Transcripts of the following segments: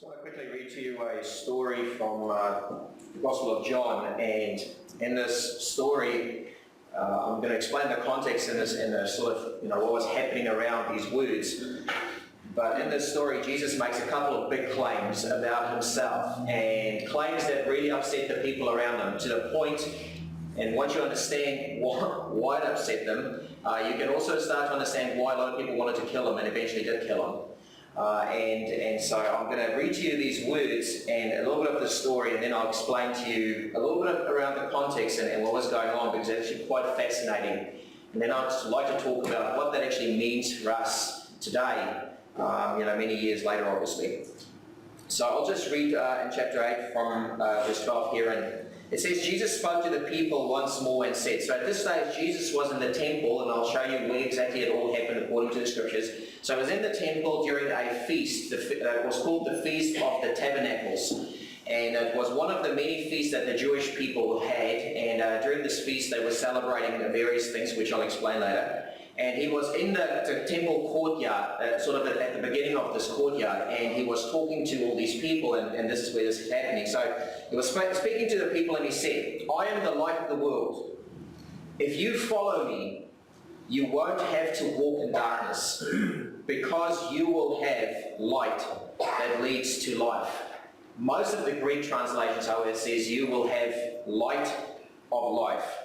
I want to quickly read to you a story from the Gospel of John, and in this story, I'm going to explain the context in the sort of, what was happening around these words. But in this story, Jesus makes a couple of big claims about himself, and claims that really upset the people around him to the point, and once you understand why it upset them, you can also start to understand why a lot of people wanted to kill him and eventually did kill him. And so I'm going to read to you these words and a little bit of the story, and then I'll explain to you a little bit around the context and what was going on, because it's actually quite fascinating. And then I'd like to talk about what that actually means for us today, many years later, obviously. So I'll just read in chapter 8 from verse 12 here, and it says, Jesus spoke to the people once more and said, so at this stage Jesus was in the temple, and I'll show you where exactly it all happened according to the scriptures. So he was in the temple during a feast. It was called the Feast of the Tabernacles, and it was one of the many feasts that the Jewish people had, and during this feast they were celebrating various things, which I'll explain later. And he was in the temple courtyard, sort of at the beginning of this courtyard, and he was talking to all these people, and this is where this is happening. So he was speaking to the people, and he said, I am the light of the world. If you follow me, you won't have to walk in darkness, because you will have light that leads to life. Most of the Greek translations, however, says you will have light of life.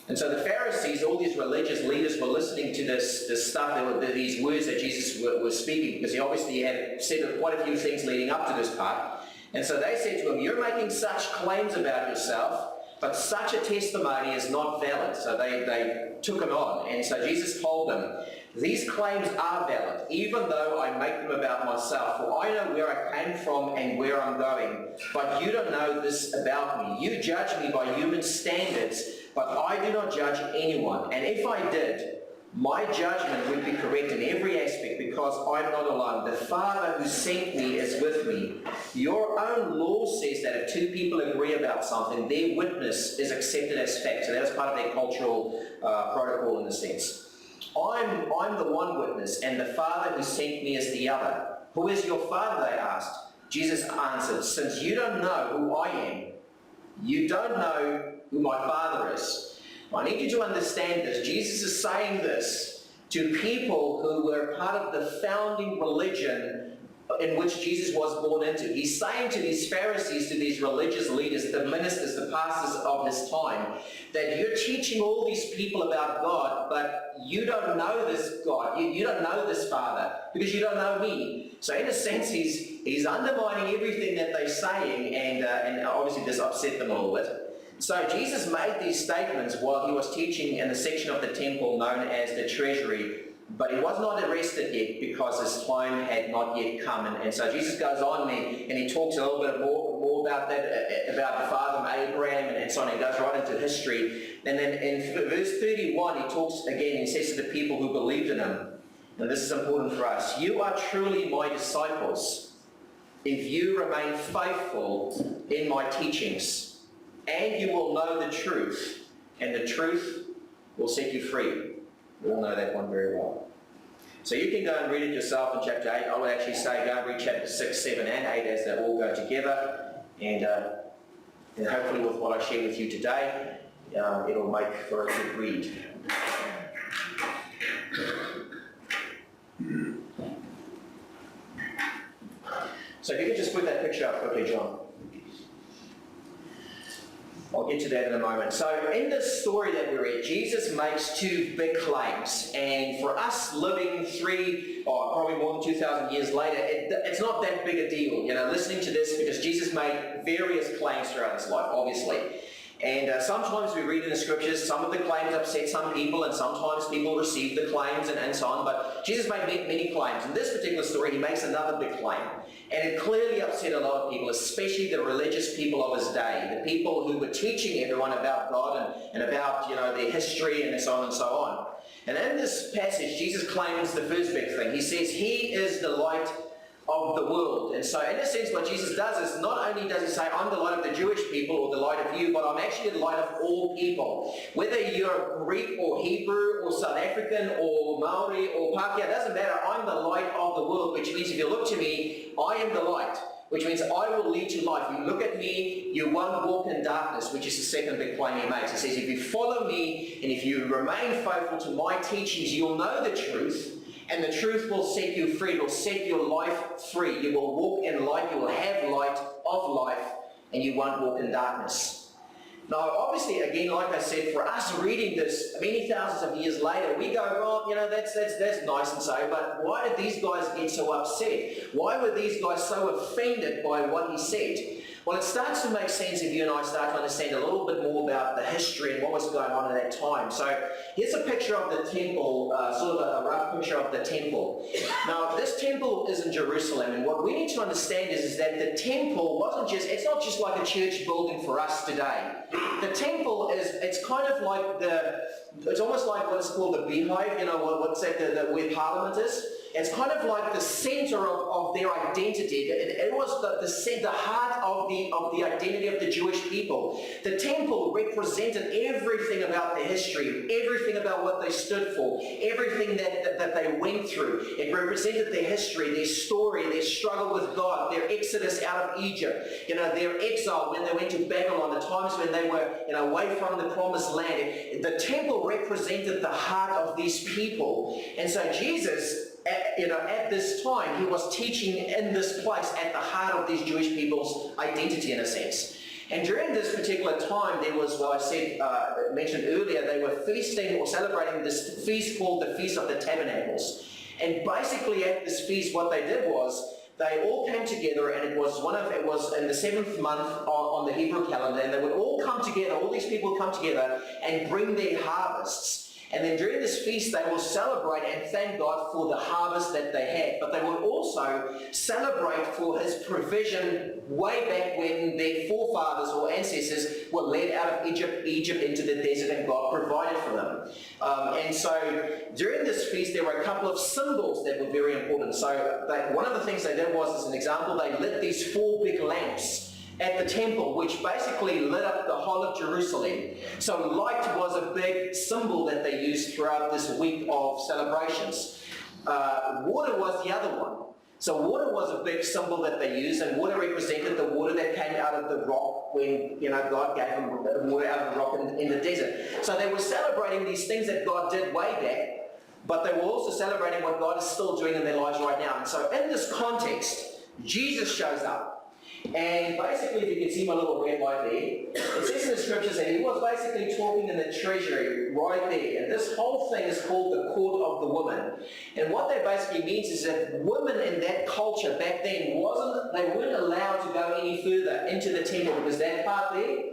And so the Pharisees, all these religious leaders, were listening to this stuff, these words that Jesus was speaking, because he obviously had said quite a few things leading up to this part. And so they said to him, you're making such claims about yourself, but such a testimony is not valid. So they took him on. And so Jesus told them, these claims are valid, even though I make them about myself. For I know where I came from and where I'm going. But you don't know this about me. You judge me by human standards, but I do not judge anyone. And if I did, my judgment would be correct in every aspect, because I'm not alone. The Father who sent me is with me. Your own law says that if two people agree about something, their witness is accepted as fact. So that was part of their cultural protocol in a sense. I'm the one witness, and the Father who sent me is the other. Who is your Father, they asked. Jesus answered, since you don't know who I am, you don't know who my Father is. I need you to understand this. Jesus is saying this to people who were part of the founding religion in which Jesus was born into. He's saying to these Pharisees, to these religious leaders, the ministers, the pastors of his time, that you're teaching all these people about God, but you don't know this God. You don't know this Father, because you don't know me. So in a sense, he's undermining everything that they're saying, and obviously this upset them a little bit. So Jesus made these statements while he was teaching in the section of the temple known as the treasury, but he was not arrested yet because his time had not yet come. And so Jesus goes on and he talks a little bit more about that, about the father of Abraham and so on. He goes right into history. And then in verse 31, he talks again, he says to the people who believed in him, and this is important for us, you are truly my disciples if you remain faithful in my teachings. And you will know the truth, and the truth will set you free. We all know that one very well. So you can go and read it yourself in chapter 8. I would actually say go and read chapter 6, 7, and 8 as they all go together. And hopefully with what I share with you today, it'll make for a good read. So if you could just put that picture up quickly, John. I'll get to that in a moment. So in this story that we read, Jesus makes two big claims. And for us living probably more than 2,000 years later, it's not that big a deal, listening to this, because Jesus made various claims throughout his life, obviously. And sometimes we read in the scriptures, some of the claims upset some people, and sometimes people receive the claims and so on. But Jesus made many claims. In this particular story, he makes another big claim. And it clearly upset a lot of people, especially the religious people of his day, the people who were teaching everyone about God and about their history and so on and so on. And in this passage, Jesus claims the first big thing. He says he is the light of the world. And so in a sense what Jesus does is not only does he say I'm the light of the Jewish people or the light of you, but I'm actually the light of all people. Whether you're Greek or Hebrew or South African or Maori or Pākehā, it doesn't matter. I'm the light of the world, which means if you look to me, I am the light. which means I will lead to life. You look at me, you won't walk in darkness, which is the second big claim he makes. He says, if you follow me and if you remain faithful to my teachings, you'll know the truth, and the truth will set you free. It will set your life free. You will walk in light, you will have light of life, and you won't walk in darkness. Now, obviously, again, like I said, for us reading this many thousands of years later, we go, well, you know, that's nice and so, but why did these guys get so upset? Why were these guys so offended by what he said? Well, it starts to make sense if you and I start to understand a little bit more about the history and what was going on at that time. So here's a picture of the temple, sort of a rough picture of the temple. Now, this temple is in Jerusalem, and what we need to understand is that the temple wasn't just, it's not just like a church building for us today. The temple is, it's kind of like it's almost like what's called the beehive, you know, what's that, where Parliament is? It's kind of like the center of their identity. It was the heart of the identity of the Jewish people. The temple represented everything about their history, everything about what they stood for, everything that they went through. It represented their history, their story, their struggle with God, their exodus out of Egypt, you know, their exile when they went to Babylon, the times when they were, you know, away from the promised land. The temple represented the heart of these people. And so Jesus, at this time, he was teaching in this place at the heart of these Jewish people's identity, in a sense. And during this particular time, there was, well, I mentioned earlier, they were feasting or celebrating this feast called the Feast of the Tabernacles. And basically at this feast, what they did was, they all came together, and it was in the 7th month on the Hebrew calendar, and they would all come together, all these people would come together and bring their harvests. And then during this feast, they will celebrate and thank God for the harvest that they had. But they will also celebrate for his provision way back when their forefathers or ancestors were led out of Egypt into the desert, and God provided for them. And so during this feast, there were a couple of symbols that were very important. So one of the things they did was, as an example, they lit these 4 big lamps at the temple, which basically lit up the whole of Jerusalem. So light was a big symbol that they used throughout this week of celebrations. Water was the other one. So water was a big symbol that they used, and water represented the water that came out of the rock when, you know, God gave them water out of the rock in the desert. So they were celebrating these things that God did way back, but they were also celebrating what God is still doing in their lives right now. And so in this context, Jesus shows up. And basically, if you can see my little red light there, it says in the scriptures that he was basically talking in the treasury right there. And this whole thing is called the court of the women. And what that basically means is that women in that culture back then, they weren't allowed to go any further into the temple, because that part there,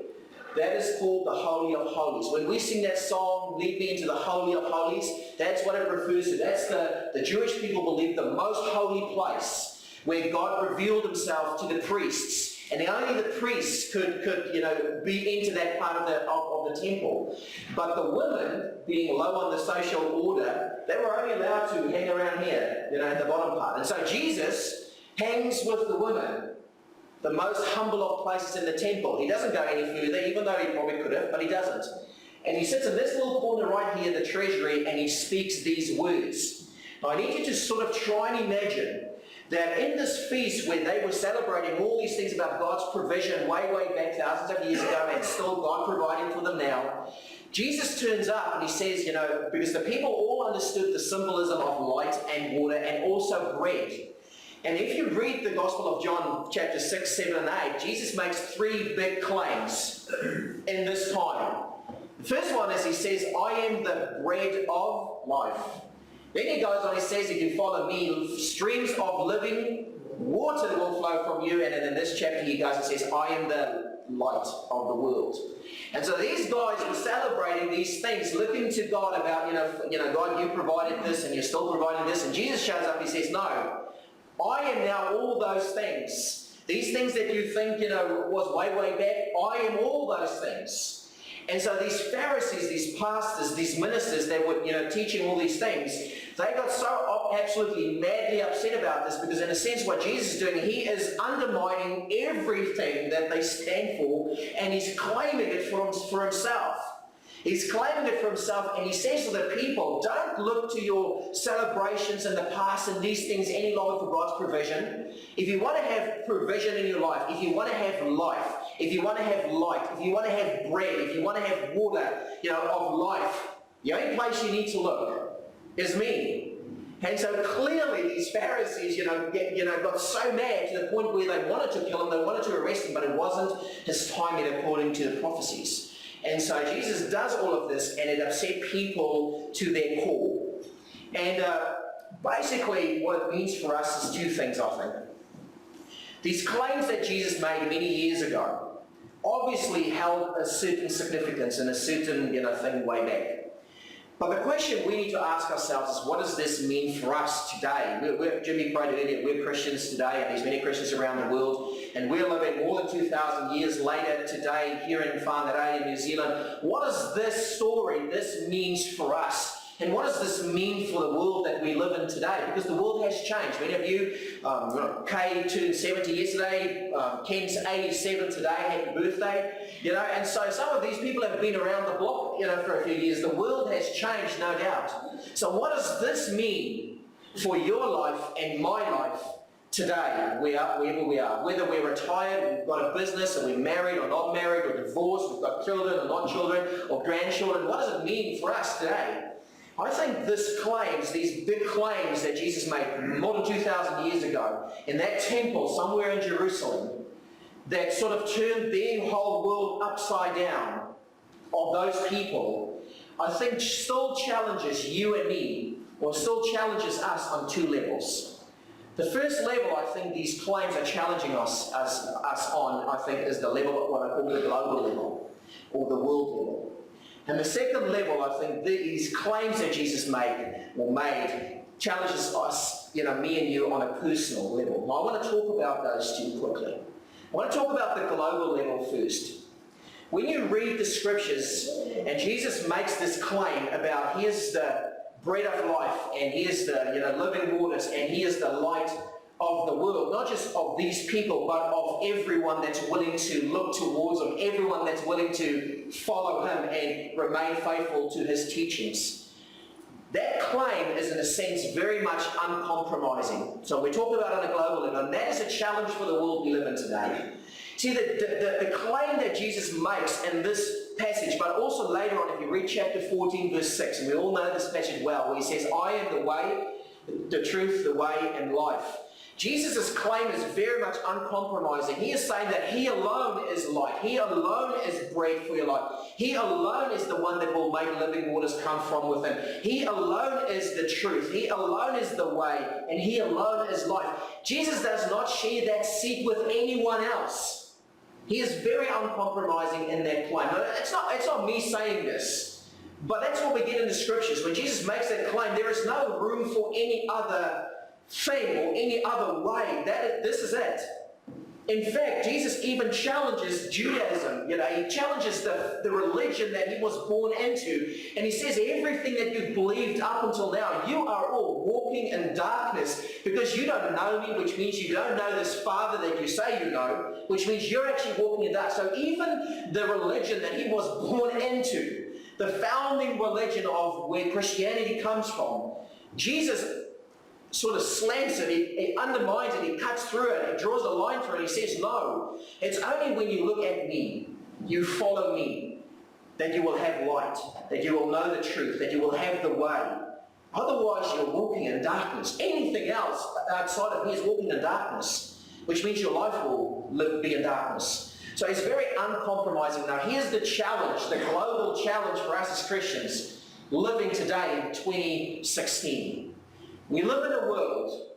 that is called the Holy of Holies. When we sing that song, Lead Me into the Holy of Holies, that's what it refers to. That's the Jewish people believe the most holy place, where God revealed himself to the priests. And only the priests could be into that part of the temple. But the women, being low on the social order, they were only allowed to hang around here, at the bottom part. And so Jesus hangs with the women, the most humble of places in the temple. He doesn't go any further, even though he probably could have, but he doesn't. And he sits in this little corner right here, the treasury, and he speaks these words. Now I need you to sort of try and imagine that in this feast where they were celebrating all these things about God's provision way back thousands of years ago, and still God providing for them now, Jesus turns up and he says, because the people all understood the symbolism of light and water and also bread. And if you read the Gospel of John, chapter 6, 7, and 8, Jesus makes 3 big claims in this time. The first one is he says, I am the bread of life. Then he goes on, he says, if you follow me, streams of living water will flow from you. And then in this chapter he goes and says, I am the light of the world. And so these guys were celebrating these things, looking to God about, God, you provided this and you're still providing this. And Jesus shows up, he says, no, I am now all those things. These things that you think, was way back, I am all those things. And so these Pharisees, these pastors, these ministers that were, teaching all these things, they got so absolutely madly upset about this, because in a sense what Jesus is doing, he is undermining everything that they stand for, and he's claiming it for himself. He's claiming it for himself, and he says to the people, don't look to your celebrations in the past and these things any longer for God's provision. If you want to have provision in your life, if you want to have life, if you want to have light, if you want to have bread, if you want to have water, of life, the only place you need to look is me. And so clearly these Pharisees, got so mad to the point where they wanted to kill him, they wanted to arrest him, but it wasn't his time yet according to the prophecies. And so Jesus does all of this, and it upset people to their core. And basically what it means for us is two things, I think. These claims that Jesus made many years ago obviously held a certain significance and a certain thing way back. But the question we need to ask ourselves is, what does this mean for us today? Jimmy prayed earlier, we're Christians today, and there's many Christians around the world, and we're living more than 2,000 years later today here in Whangarei in New Zealand. What does this story, this means for us? And what does this mean for the world that we live in today? Because the world has changed. Many of you, Kay turned 70 yesterday, Ken's 87 today, happy birthday. And so some of these people have been around the block, for a few years. The world has changed, no doubt. So what does this mean for your life and my life today, wherever we are? Whether we're retired, we've got a business, or we're married or not married, or divorced, we've got children or not children, or grandchildren, what does it mean for us today? I think these big claims that Jesus made more than 2,000 years ago in that temple somewhere in Jerusalem, that sort of turned their whole world upside down of those people, I think still challenges you and me, or still challenges us on two levels. The first level I think these claims are challenging us on, I think, is the level, what I call the global level, or the world level. And the second level, I think, these claims that Jesus made challenges us, me and you, on a personal level. Now, I want to talk about those two quickly. I want to talk about the global level first. When you read the scriptures, and Jesus makes this claim about here's the bread of life, and here's the living waters, and here's the light of the world, not just of these people, but of everyone that's willing to look towards him, everyone that's willing to follow him and remain faithful to his teachings. That claim is, in a sense, very much uncompromising. So we're talking about on a global level, and that is a challenge for the world we live in today. See, the claim that Jesus makes in this passage, but also later on, if you read chapter 14, verse 6, and we all know this passage well, where he says, I am the way, the truth, the way, and life. Jesus' claim is very much uncompromising. He is saying that he alone is light. He alone is bread for your life. He alone is the one that will make living waters come from within. He alone is the truth. He alone is the way, and he alone is life. Jesus does not share that seat with anyone else. He is very uncompromising in that claim. Now, it's not me saying this, but that's what we get in the scriptures. When Jesus makes that claim, there is no room for any other thing or any other way. This is it. In fact, Jesus even challenges Judaism. He challenges the religion that he was born into. And he says, everything that you've believed up until now, you are all walking in darkness because you don't know me, which means you don't know this Father that you say you know, which means you're actually walking in dark. So even the religion that he was born into, the founding religion of where Christianity comes from, Jesus sort of slants it, he undermines it, he cuts through it, he draws a line through it, he says, no, it's only when you look at me, you follow me, that you will have light, that you will know the truth, that you will have the way. Otherwise, you're walking in darkness. Anything else outside of me is walking in darkness, which means your life will be in darkness. So he's very uncompromising. Now, here's the challenge, the global challenge for us as Christians living today in 2016. We live in a world,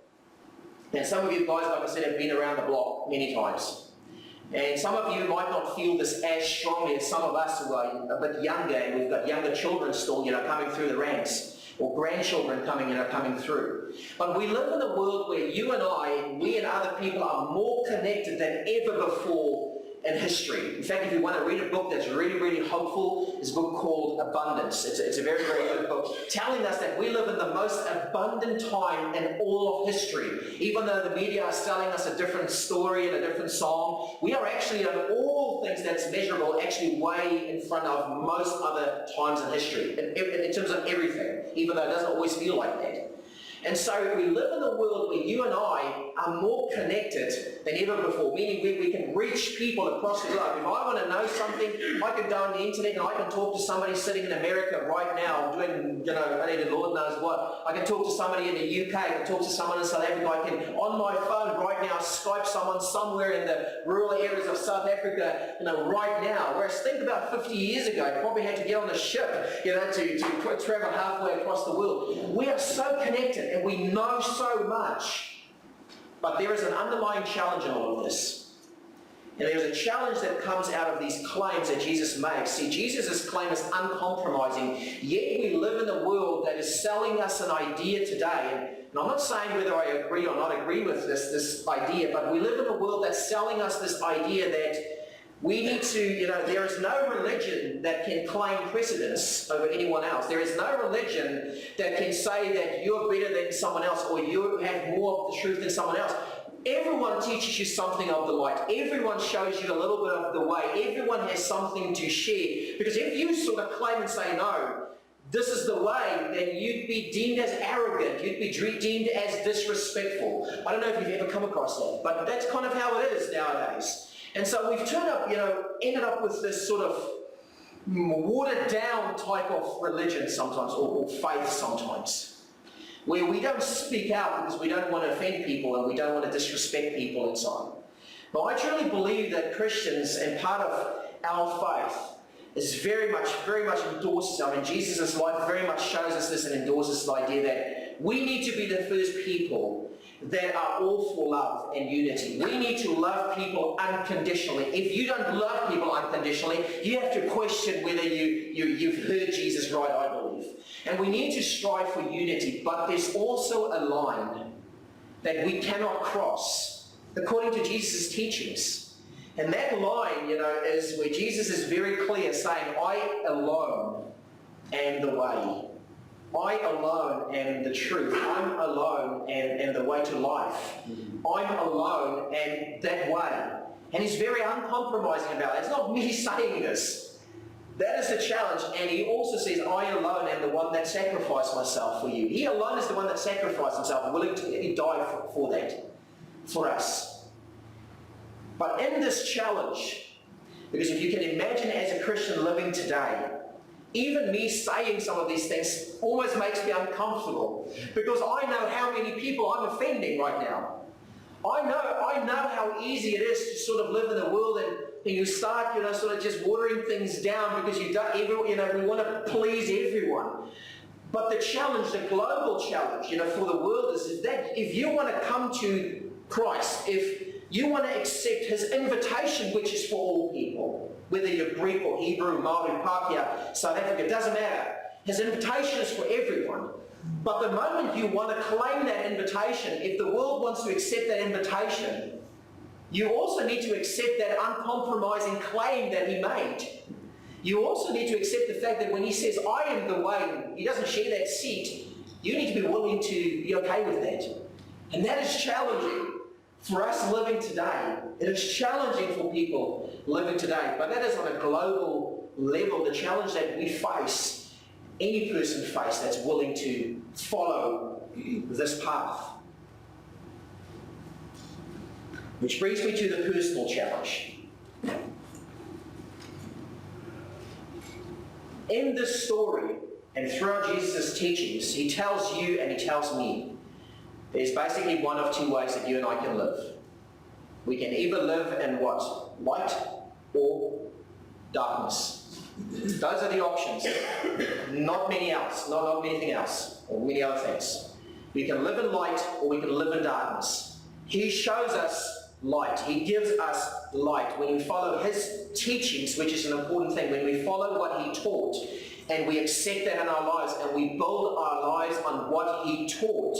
and some of you guys, like I said, have been around the block many times. And some of you might not feel this as strongly as some of us who are a bit younger, and we've got younger children still, coming through the ranks, or grandchildren coming through. But we live in a world where you and I, we and other people are more connected than ever before in history. In fact, if you want to read a book that's really, really hopeful, it's a book called Abundance. It's a very, very good book, telling us that we live in the most abundant time in all of history. Even though the media is telling us a different story and a different song, we are actually, on all things that's measurable, actually way in front of most other times in history, in terms of everything, even though it doesn't always feel like that. And so we live in a world where you and I are more connected than ever before, meaning we can reach people across the globe. If I want to know something, I can go on the internet and I can talk to somebody sitting in America right now doing, only the Lord knows what. I can talk to somebody in the UK, I can talk to someone in South Africa. I can, on my phone right now, Skype someone somewhere in the rural areas of South Africa, right now. Whereas think about 50 years ago, I probably had to get on a ship, to travel halfway across the world. We are so connected. And we know so much, but there is an underlying challenge in all of this. And there's a challenge that comes out of these claims that Jesus makes. See, Jesus' claim is uncompromising, yet we live in a world that is selling us an idea today. And I'm not saying whether I agree or not agree with this idea, but we live in a world that's selling us this idea that we need to, there is no religion that can claim precedence over anyone else. There is no religion that can say that you're better than someone else or you have more of the truth than someone else. Everyone teaches you something of the light. Everyone shows you a little bit of the way. Everyone has something to share. Because if you sort of claim and say, no, this is the way, then you'd be deemed as arrogant. You'd be deemed as disrespectful. I don't know if you've ever come across that, but that's kind of how it is nowadays. And so we've ended up with this sort of watered down type of religion sometimes, or faith sometimes, where we don't speak out because we don't want to offend people and we don't want to disrespect people and so on. But I truly believe that Christians, and part of our faith, is very much endorses, Jesus' life very much shows us this and endorses the idea that we need to be the first people that are all for love and unity. We need to love people unconditionally. If you don't love people unconditionally, you have to question whether you've heard Jesus right, I believe. And we need to strive for unity, but there's also a line that we cannot cross according to Jesus' teachings. And that line, is where Jesus is very clear saying, I alone am the way. I alone am the truth. I'm alone and the way to life. I'm alone and that way. And he's very uncompromising about it. It's not me saying this. That is the challenge. And he also says, I alone am the one that sacrificed myself for you. He alone is the one that sacrificed himself, willing to die for that, for us. But in this challenge, because if you can imagine as a Christian living today, even me saying some of these things almost makes me uncomfortable, because I know how many people I'm offending right now. I know how easy it is to sort of live in the world and you start, sort of just watering things down because we want to please everyone. But the challenge, the global challenge, for the world is that if you want to come to Christ, if you want to accept his invitation, which is for all people, whether you're Greek or Hebrew, Maori, Pākehā, South Africa, it doesn't matter. His invitation is for everyone. But the moment you want to claim that invitation, if the world wants to accept that invitation, you also need to accept that uncompromising claim that he made. You also need to accept the fact that when he says, I am the way, he doesn't share that seat. You need to be willing to be okay with that. And that is challenging for us living today. It is challenging for people living today. But that is on a global level, the challenge that we face, any person face that's willing to follow this path. Which brings me to the personal challenge. In this story, and throughout Jesus' teachings, he tells you and he tells me, there's basically one of two ways that you and I can live. We can either live in what? Light or darkness. Those are the options. Not many else. Not anything else. Or many other things. We can live in light or we can live in darkness. He shows us light. He gives us light. When we follow his teachings, which is an important thing, when we follow what he taught, and we accept that in our lives, and we build our lives on what he taught,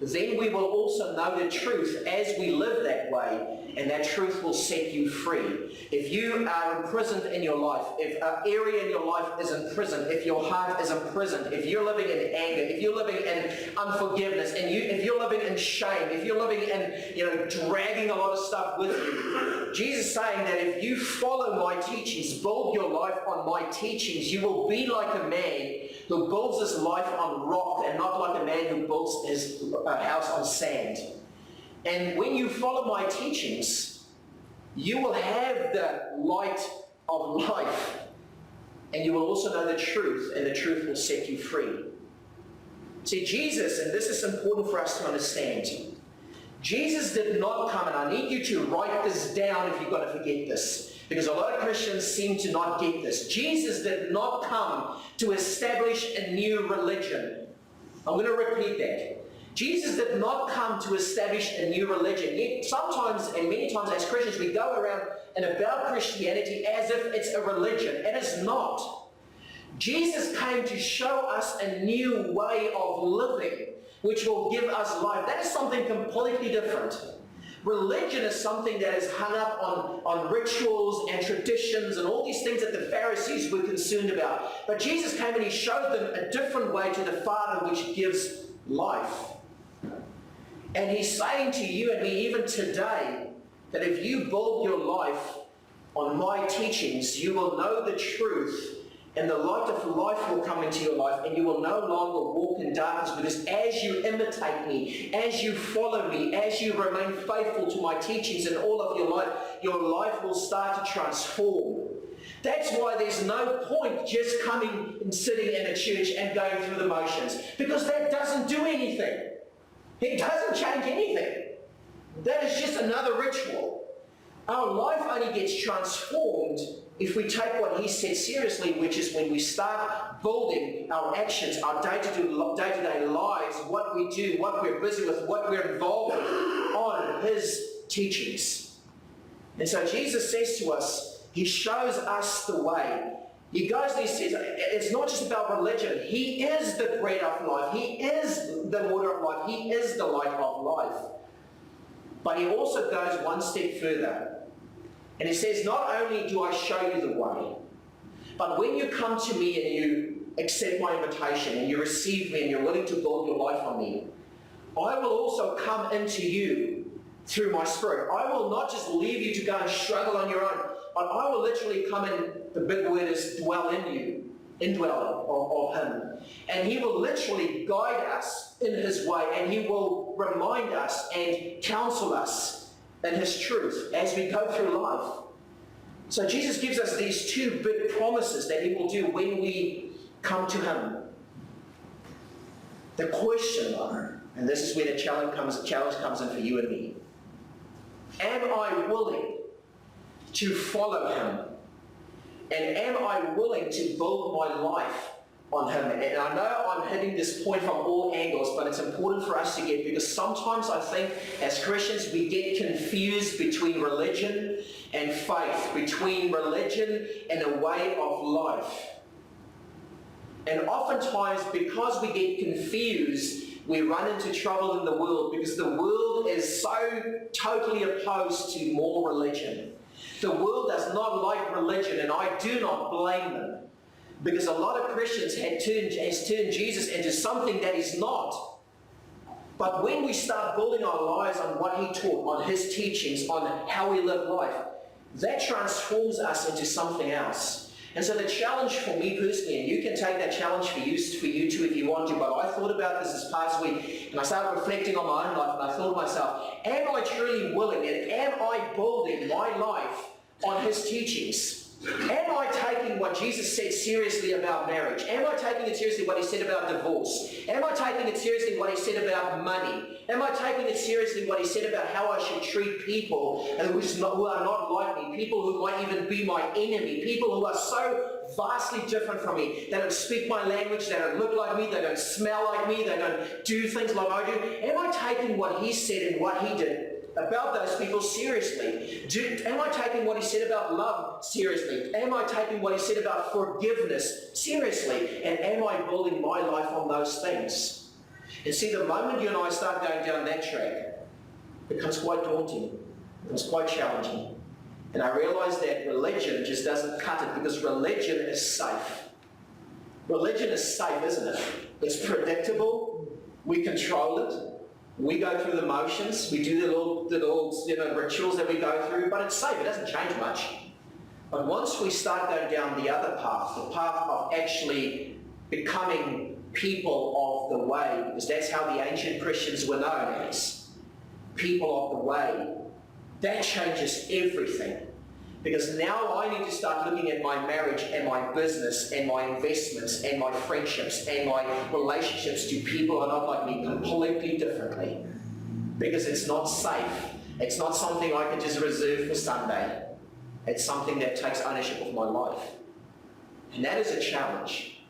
then we will also know the truth as we live that way, and that truth will set you free. If you are imprisoned in your life, if an area in your life is imprisoned, if your heart is imprisoned, if you're living in anger, if you're living in unforgiveness, and if you're living in shame, if you're living in dragging a lot of stuff with you, Jesus is saying that if you follow my teachings, build your life on my teachings, you will be like a man who builds his life on rock and not like a man who builds his house on sand. And when you follow my teachings, you will have the light of life, and you will also know the truth, and the truth will set you free. See, Jesus, and this is important for us to understand, Jesus did not come, and I need you to write this down if you're going to forget this, because a lot of Christians seem to not get this. Jesus did not come to establish a new religion. I'm going to repeat that. Jesus did not come to establish a new religion. Yet sometimes, and many times as Christians, we go around and about Christianity as if it's a religion. It is not. Jesus came to show us a new way of living, which will give us life. That is something completely different. Religion is something that is hung up on rituals and traditions and all these things that the Pharisees were concerned about. But Jesus came and he showed them a different way to the Father, which gives life. And he's saying to you and me even today that if you build your life on my teachings, you will know the truth, and the light of life will come into your life, and you will no longer walk in darkness, because as you imitate me, as you follow me, as you remain faithful to my teachings in all of your life will start to transform. That's why there's no point just coming and sitting in a church and going through the motions, because that doesn't do anything. It doesn't change anything. That is just another ritual. Our life only gets transformed if we take what he said seriously, which is when we start building our actions, our day-to-day lives, what we do, what we're busy with, what we're involved with, on his teachings. And so Jesus says to us, he shows us the way. He goes and he says, it's not just about religion. He is the bread of life. He is the water of life. He is the light of life. But he also goes one step further. And he says, not only do I show you the way, but when you come to me and you accept my invitation and you receive me and you're willing to build your life on me, I will also come into you through my Spirit. I will not just leave you to go and struggle on your own, but I will literally come in, the big word is dwell in you, indwelling of him. And he will literally guide us in his way, and he will remind us and counsel us in his truth as we go through life. So Jesus gives us these two big promises that he will do when we come to him. The question though, and this is where the challenge comes in for you and me. Am I willing to follow him? And am I willing to build my life on him? And I know I'm hitting this point from all angles, but it's important for us to get, because sometimes I think as Christians we get confused between religion and faith, between religion and a way of life. And oftentimes, because we get confused, we run into trouble in the world, because the world is so totally opposed to more religion. The world does not like religion, and I do not blame them, because a lot of Christians has turned Jesus into something that he's not. But when we start building our lives on what he taught, on his teachings, on how we live life, that transforms us into something else. And so the challenge for me personally, and you can take that challenge for you too if you want to, but I thought about this past week, and I started reflecting on my own life, and I thought to myself, am I truly willing, and am I building my life on his teachings? Am I taking what Jesus said seriously about marriage? Am I taking it seriously what he said about divorce? Am I taking it seriously what he said about money? Am I taking it seriously what he said about how I should treat people who are not like me, people who might even be my enemy, people who are so vastly different from me? They don't speak my language, they don't look like me, they don't smell like me, they don't do things like I do. Am I taking what he said and what he did about those people seriously? Am I taking what he said about love seriously? Am I taking what he said about forgiveness seriously? And am I building my life on those things? And see, the moment you and I start going down that track, it becomes quite daunting, it becomes quite challenging. And I realize that religion just doesn't cut it, because religion is safe. Religion is safe, isn't it? It's predictable, we control it, we go through the motions, we do the little rituals that we go through, but it's safe, it doesn't change much. But once we start going down the other path, the path of actually becoming people of the way, because that's how the ancient Christians were known as, people of the way, that changes everything. Because now I need to start looking at my marriage and my business and my investments and my friendships and my relationships to people who are not like me completely differently. Because it's not safe. It's not something I can just reserve for Sunday. It's something that takes ownership of my life. And that is a challenge.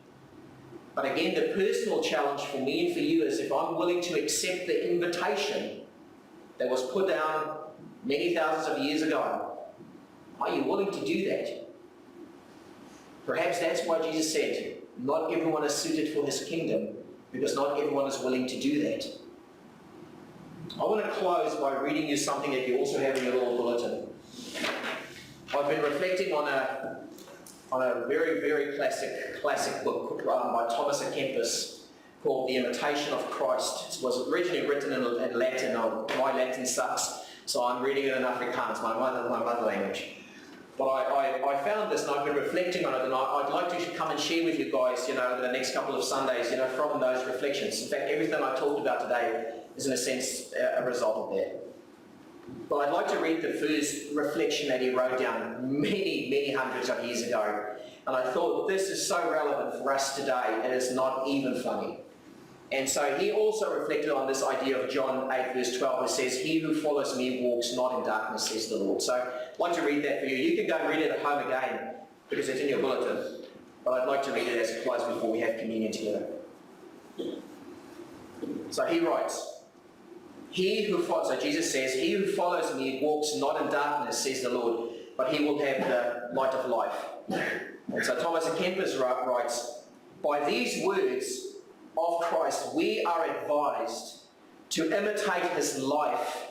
But again, the personal challenge for me and for you is if I'm willing to accept the invitation that was put down many thousands of years ago, are you willing to do that? Perhaps that's why Jesus said, not everyone is suited for his kingdom, because not everyone is willing to do that. I want to close by reading you something that you also have in your little bulletin. I've been reflecting on a very, very classic book by Thomas à Kempis called The Imitation of Christ. It was originally written in Latin. My Latin sucks, so I'm reading it in Afrikaans, my mother language. But I found this and I've been reflecting on it, and I'd like to come and share with you guys, over the next couple of Sundays, from those reflections. In fact, everything I talked about today is in a sense a result of that. But I'd like to read the first reflection that he wrote down many, many hundreds of years ago. And I thought, this is so relevant for us today, it is not even funny. And so he also reflected on this idea of John 8 verse 12, which says, "He who follows me walks not in darkness, says the Lord." So I'd like to read that for you. You can go and read it at home again, because it's in your bulletin. But I'd like to read it as a close before we have communion together. So he writes, so Jesus says, "He who follows me walks not in darkness, says the Lord, but he will have the light of life." And so Thomas à Kempis writes, "By these words of Christ, we are advised to imitate his life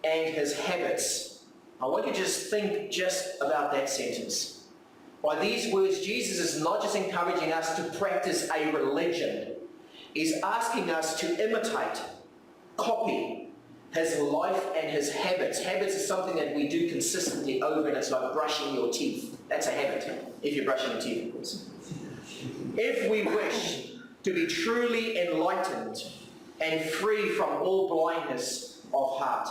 and his habits." I want you to just think just about that sentence. By these words, Jesus is not just encouraging us to practice a religion. He's asking us to imitate, copy his life and his habits. Habits is something that we do consistently over, and it's like brushing your teeth. That's a habit, if you're brushing your teeth, of course. If we wish to be truly enlightened and free from all blindness of heart,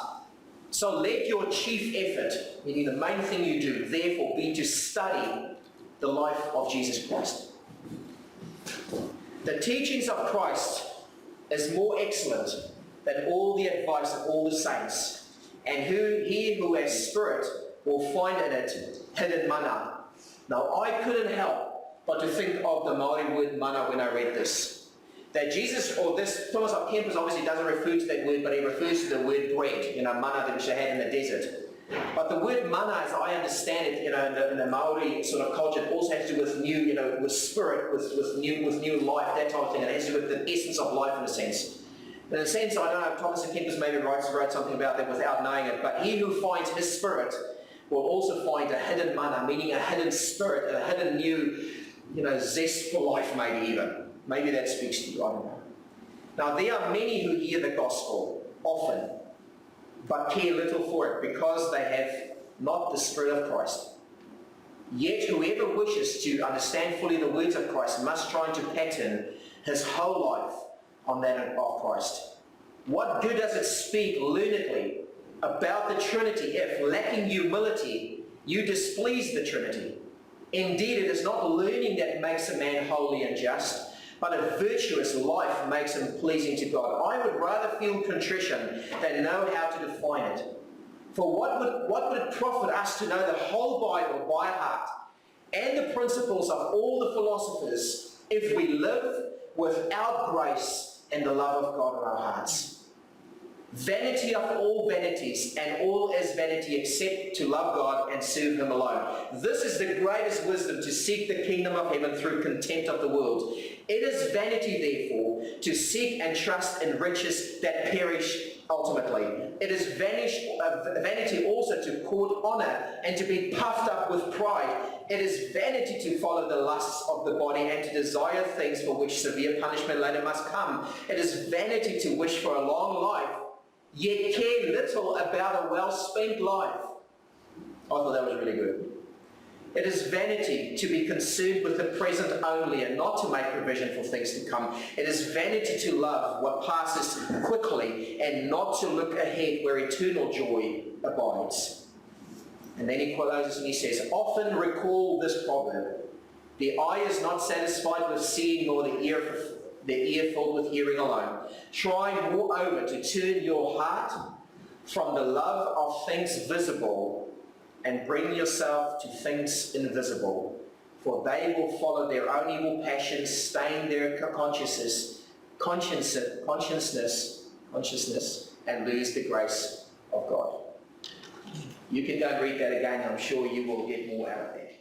so let your chief effort, meaning the main thing you do, therefore be to study the life of Jesus Christ. The teachings of Christ is more excellent than all the advice of all the saints, and he who has spirit will find in it hidden manna. Now I couldn't help but to think of the Maori word mana when I read this. That Jesus, or this, Thomas à Kempis obviously doesn't refer to that word, but he refers to the word bread, mana that they had in the desert. But the word mana, as I understand it, in the Maori sort of culture, it also has to do with new, with spirit, with new life, that type of thing. It has to do with the essence of life in a sense. In a sense, I don't know if Thomas à Kempis maybe wrote something about that without knowing it, but he who finds his spirit will also find a hidden mana, meaning a hidden spirit, a hidden new, zest for life, maybe even. Maybe that speaks to you, I don't know. Now, there are many who hear the gospel often, but care little for it because they have not the Spirit of Christ. Yet whoever wishes to understand fully the words of Christ must try to pattern his whole life on that of Christ. What good does it speak learnedly about the Trinity if, lacking humility, you displease the Trinity? Indeed, it is not learning that makes a man holy and just, but a virtuous life makes him pleasing to God. I would rather feel contrition than know how to define it. For what would it profit us to know the whole Bible by heart and the principles of all the philosophers if we live without grace and the love of God in our hearts? Vanity of all vanities, and all is vanity except to love God and serve Him alone. This is the greatest wisdom, to seek the kingdom of heaven through contempt of the world. It is vanity, therefore, to seek and trust in riches that perish ultimately. It is vanity also to court honor and to be puffed up with pride. It is vanity to follow the lusts of the body and to desire things for which severe punishment later must come. It is vanity to wish for a long life, yet care little about a well-spent life. I thought that was really good. It is vanity to be concerned with the present only and not to make provision for things to come. It is vanity to love what passes quickly and not to look ahead where eternal joy abides. And then he closes and he says, often recall this proverb: the eye is not satisfied with seeing, nor the ear filled with hearing alone. Try moreover to turn your heart from the love of things visible and bring yourself to things invisible, for they will follow their own evil passions, stain their consciousness, and lose the grace of God. You can go and read that again. I'm sure you will get more out of that.